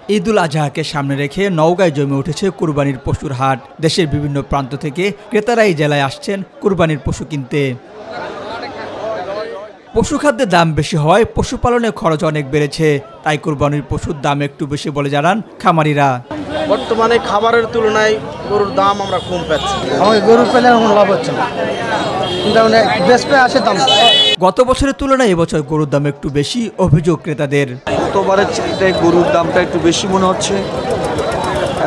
ঈদুল আজহাকে সামনে রেখে নওগাঁয় জমে উঠেছে কুরবানির পশুর হাট। দেশের বিভিন্ন প্রান্ত থেকে ক্রেতারা এই জেলায় আসছেন কুরবানির পশু কিনতে। পশু খাদ্যের দাম বেশি হওয়ায় পশুপালনের খরচ অনেক বেড়েছে, তাই কুরবানির পশুর দাম একটু বেশি বলে জানান খামারিরা। বর্তমানে খাবারের তুলনায় গরুর দাম আমরা কম পাচ্ছি। আমাকে গরু পেলে এখন লাভ হচ্ছে না, কিন্তু আসে দাম। গত বছরের তুলনায় এবছর গরুর দাম একটু বেশি, অভিযোগ ক্রেতাদের। গতবারের চাইতে গরুর দামটা একটু বেশি মনে হচ্ছে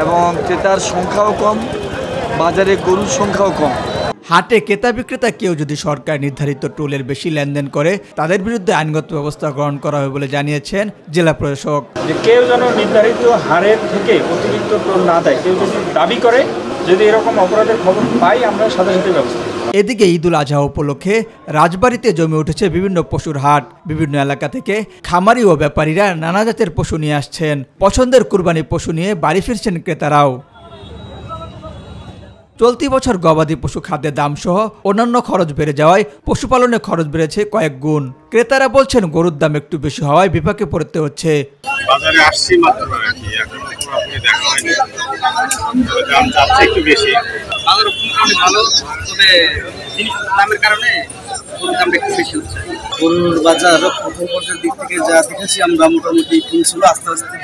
এবং ক্রেতার সংখ্যাও কম, বাজারে গরুর সংখ্যাও কম। হাটে ক্রেতা বিক্রেতা কেউ যদি সরকার নির্ধারিত টোলের বেশি লেনদেন করে তাদের বিরুদ্ধে আইনগত ব্যবস্থা গ্রহণ করা হবে বলে জানিয়েছেন জেলা প্রশাসক। কেউ যেন নির্ধারিত হারের থেকে অতিরিক্ত টোল না দেয়, কেউ যদি দাবি করে, যদি এরকম অপরাধের খবর পাই আমরা সাথে সাথে ব্যবস্থা। এদিকে ঈদুল আজহা উপলক্ষে রাজবাড়ীতে জমে উঠেছে বিভিন্ন পশুর হাট। বিভিন্ন এলাকা থেকে খামারি ও ব্যাপারীরা নানা জাতের পশু নিয়ে আসছেন। পছন্দের কুরবানি পশু নিয়ে বাড়ি ফিরছেন ক্রেতারাও। চলতি বছর গবাদি পশু খাদ্যের দাম সহ অন্যান্য খরচ বেড়ে যাওয়ায় পশুপালনের খরচ বেড়েছে কয়েক গুণ। ক্রেতারা বলছেন গরুর দাম একটু বেশি হওয়ায় বিপাকে পড়তে হচ্ছে। বাজারে আসছি মাত্র নাকি এখন পুরোপুরি দেখা হয়নি, দাম যাচ্ছে একটু বেশি। বাজার মোটামুটি ভালো, তবে জিনিসের দামের কারণে গরুর দামটা একটু বেশি হচ্ছে। গরুর বাজার প্রথম পর্যায়ের দিক থেকে যা দেখেছি আমরা মোটামুটি কমছিল, আস্তে আস্তে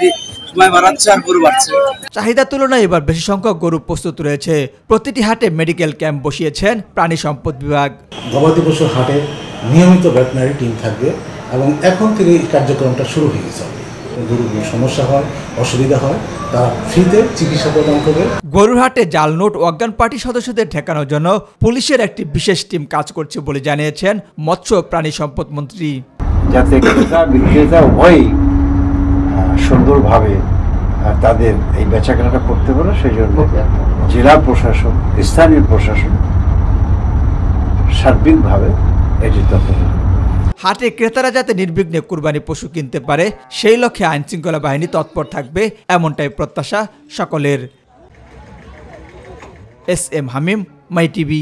সময় বাড়াচ্ছে আর গরু বাড়ছে। চাহিদার তুলনায় এবার বেশি সংখ্যক গরু প্রস্তুত রয়েছে। প্রতিটি হাটে মেডিকেল ক্যাম্প বসিয়েছেন প্রাণী সম্পদ বিভাগ। গবাদি পশুর হাটে নিয়মিত ভেটেরিনারি টিম থাকবে এবং এখন থেকে এই কার্যক্রমটা শুরু হয়ে গেছে। গরুর সমস্যা হয়, অসুবিধা হয়, তারা ফ্রিতে চিকিৎসা প্রদান করবে। গরুর হাটে জাল নোট অজ্ঞান পার্টি সদস্যদের ঠেকানোর জন্য পুলিশের একটি বিশেষ টিম কাজ করছে বলে জানিয়েছেন মৎস্য প্রাণী সম্পদ মন্ত্রী। যাতে ক্রেতা বিক্রেতা উভয়ই সুন্দরভাবে তাদের এই বেচাকেনাটা করতে পারে, সেই জন্য জেলা প্রশাসন, স্থানীয় প্রশাসন সার্বিকভাবে এটি তৎপর। হাটে ক্রেতারা যাতে নির্বিঘ্নে কুরবানি পশু কিনতে পারে সেই লক্ষ্যে আইনশৃঙ্খলা বাহিনী তৎপর থাকবে, এমনটাই প্রত্যাশা সকলের। এস এম হামিম, মাই টিভি।